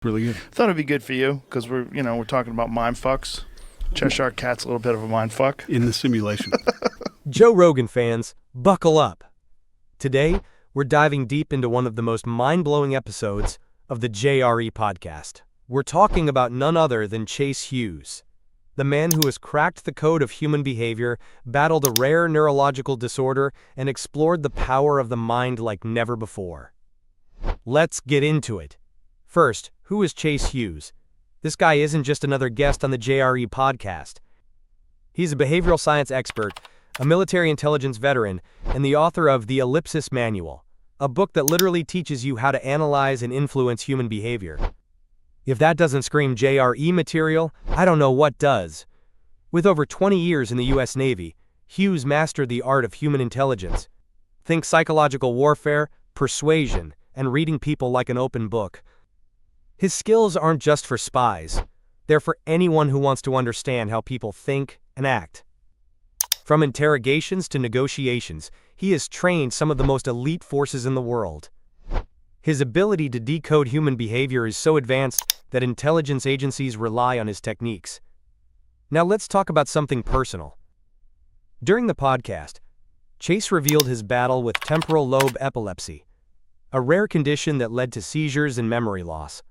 Really good. Thought it'd be good for you because we're talking about mind fucks. Cheshire Cat's a little bit of a mind fuck. In the simulation. Joe Rogan fans, buckle up. Today, we're diving deep into one of the most mind-blowing episodes of the JRE podcast. We're talking about none other than Chase Hughes, the man who has cracked the code of human behavior, battled a rare neurological disorder, and explored the power of the mind like never before. Let's get into it. First, who is Chase Hughes? This guy isn't just another guest on the JRE podcast. He's a behavioral science expert, a military intelligence veteran, and the author of The Ellipsis Manual, a book that literally teaches you how to analyze and influence human behavior. If that doesn't scream JRE material, I don't know what does. With over 20 years in the US Navy, Hughes mastered the art of human intelligence. Think psychological warfare, persuasion, and reading people like an open book. His skills aren't just for spies. They're for anyone who wants to understand how people think and act. From interrogations to negotiations, he has trained some of the most elite forces in the world. His ability to decode human behavior is so advanced that intelligence agencies rely on his techniques. Now let's talk about something personal. During the podcast, Chase revealed his battle with temporal lobe epilepsy, a rare condition that led to seizures and memory loss.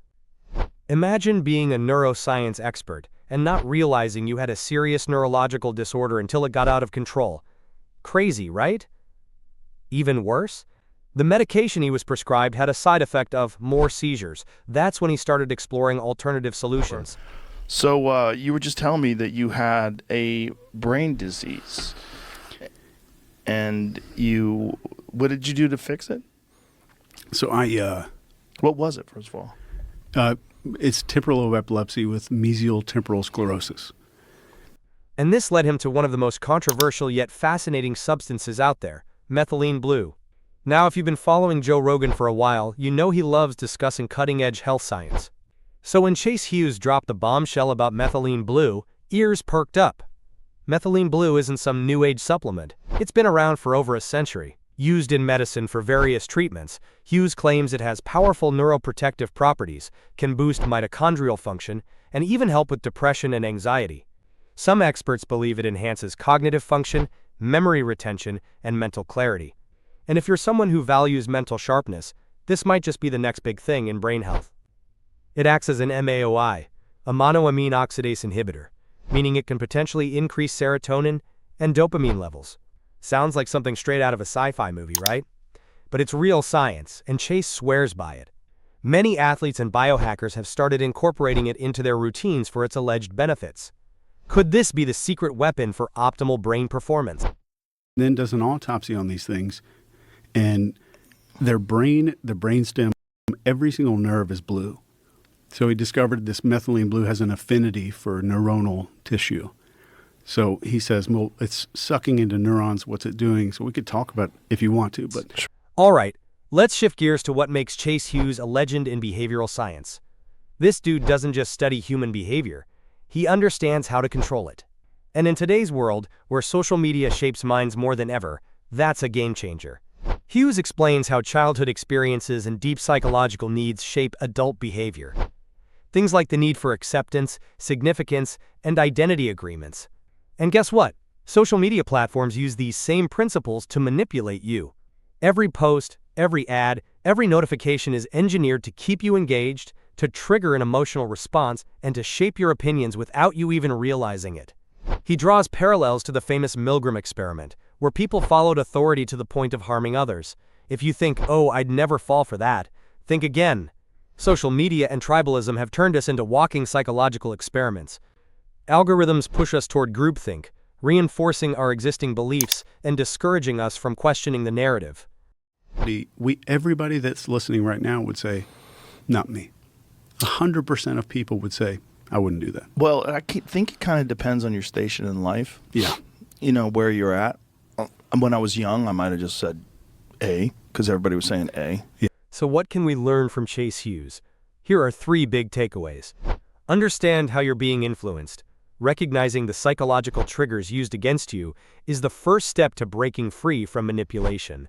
Imagine being a neuroscience expert and not realizing you had a serious neurological disorder until it got out of control. Crazy, right? Even worse, the medication he was prescribed had a side effect of more seizures. That's when he started exploring alternative solutions. So you were just telling me that you had a brain disease. And what did you do to fix it? So What was it, first of all? it's temporal lobe epilepsy with mesial temporal sclerosis. And this led him to one of the most controversial yet fascinating substances out there, methylene blue. Now, if you've been following Joe Rogan for a while, you know he loves discussing cutting-edge health science. So when Chase Hughes dropped the bombshell about methylene blue, ears perked up. Methylene blue isn't some new age supplement. It's been around for over a century. Used in medicine for various treatments, Hughes claims it has powerful neuroprotective properties, can boost mitochondrial function, and even help with depression and anxiety. Some experts believe it enhances cognitive function, memory retention, and mental clarity. And if you're someone who values mental sharpness, this might just be the next big thing in brain health. It acts as an MAOI, a monoamine oxidase inhibitor, meaning it can potentially increase serotonin and dopamine levels. Sounds like something straight out of a sci-fi movie, right? But it's real science, and Chase swears by it. Many athletes and biohackers have started incorporating it into their routines for its alleged benefits. Could this be the secret weapon for optimal brain performance? Then does an autopsy on these things, and the brainstem, every single nerve is blue. So he discovered this methylene blue has an affinity for neuronal tissue. So he says, well, it's sucking into neurons. What's it doing? So we could talk about it if you want to, but... All right, let's shift gears to what makes Chase Hughes a legend in behavioral science. This dude doesn't just study human behavior. He understands how to control it. And in today's world, where social media shapes minds more than ever, that's a game changer. Hughes explains how childhood experiences and deep psychological needs shape adult behavior. Things like the need for acceptance, significance, and identity agreements. And guess what? Social media platforms use these same principles to manipulate you. Every post, every ad, every notification is engineered to keep you engaged, to trigger an emotional response, and to shape your opinions without you even realizing it. He draws parallels to the famous Milgram experiment, where people followed authority to the point of harming others. If you think, oh, I'd never fall for that, think again. Social media and tribalism have turned us into walking psychological experiments. Algorithms push us toward groupthink, reinforcing our existing beliefs and discouraging us from questioning the narrative. Everybody that's listening right now would say, not me. 100% of people would say, I wouldn't do that. Well, I think it kind of depends on your station in life. Yeah. You know, where you're at. When I was young, I might have just said A, because everybody was saying A. Yeah. So what can we learn from Chase Hughes? Here are 3 big takeaways. Understand how you're being influenced. Recognizing the psychological triggers used against you is the first step to breaking free from manipulation.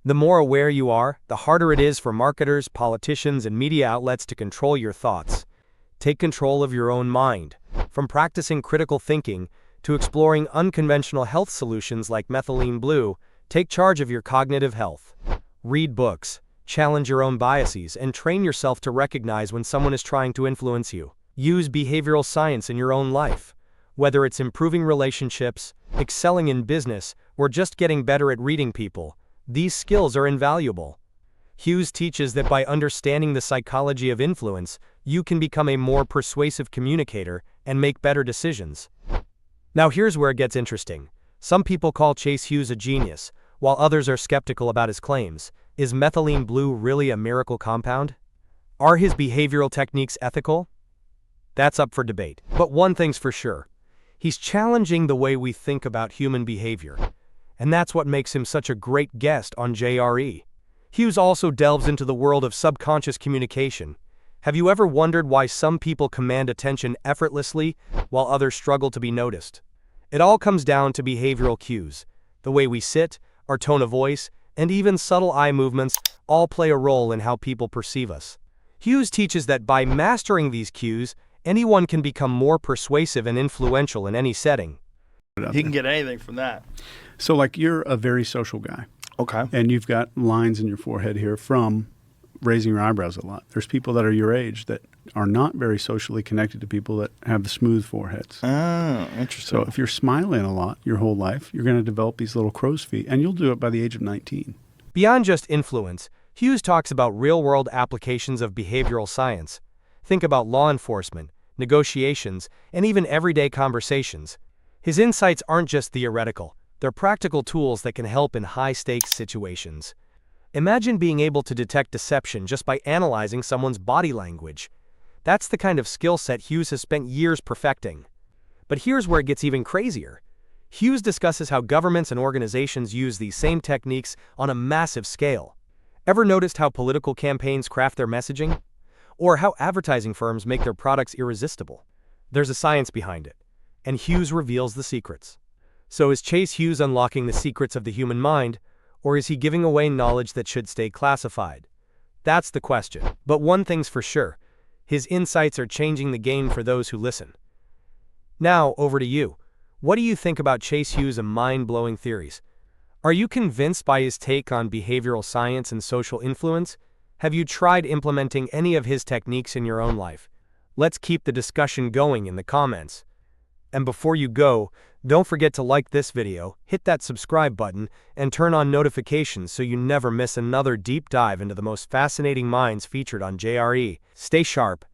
The more aware you are, the harder it is for marketers, politicians, and media outlets to control your thoughts. Take control of your own mind. From practicing critical thinking to exploring unconventional health solutions like Methylene Blue, take charge of your cognitive health. Read books, challenge your own biases, and train yourself to recognize when someone is trying to influence you. Use behavioral science in your own life. Whether it's improving relationships, excelling in business, or just getting better at reading people, these skills are invaluable. Hughes teaches that by understanding the psychology of influence, you can become a more persuasive communicator and make better decisions. Now here's where it gets interesting. Some people call Chase Hughes a genius, while others are skeptical about his claims. Is Methylene Blue really a miracle compound? Are his behavioral techniques ethical? That's up for debate. But one thing's for sure. He's challenging the way we think about human behavior. And that's what makes him such a great guest on JRE. Hughes also delves into the world of subconscious communication. Have you ever wondered why some people command attention effortlessly while others struggle to be noticed? It all comes down to behavioral cues. The way we sit, our tone of voice, and even subtle eye movements all play a role in how people perceive us. Hughes teaches that by mastering these cues, anyone can become more persuasive and influential in any setting. He can get anything from that. So like you're a very social guy. Okay. And you've got lines in your forehead here from raising your eyebrows a lot. There's people that are your age that are not very socially connected to people that have the smooth foreheads. Oh, interesting. So if you're smiling a lot your whole life, you're going to develop these little crow's feet, and you'll do it by the age of 19. Beyond just influence, Hughes talks about real-world applications of behavioral science. Think about law enforcement, negotiations, and even everyday conversations. His insights aren't just theoretical. They're practical tools that can help in high-stakes situations. Imagine being able to detect deception just by analyzing someone's body language. That's the kind of skill set Hughes has spent years perfecting. But here's where it gets even crazier. Hughes discusses how governments and organizations use these same techniques on a massive scale. Ever noticed how political campaigns craft their messaging? Or how advertising firms make their products irresistible? There's a science behind it, and Hughes reveals the secrets. So is Chase Hughes unlocking the secrets of the human mind, or is he giving away knowledge that should stay classified? That's the question. But one thing's for sure, his insights are changing the game for those who listen. Now, over to you. What do you think about Chase Hughes' mind-blowing theories? Are you convinced by his take on behavioral science and social influence? Have you tried implementing any of his techniques in your own life? Let's keep the discussion going in the comments. And before you go, don't forget to like this video, hit that subscribe button, and turn on notifications so you never miss another deep dive into the most fascinating minds featured on JRE. Stay sharp,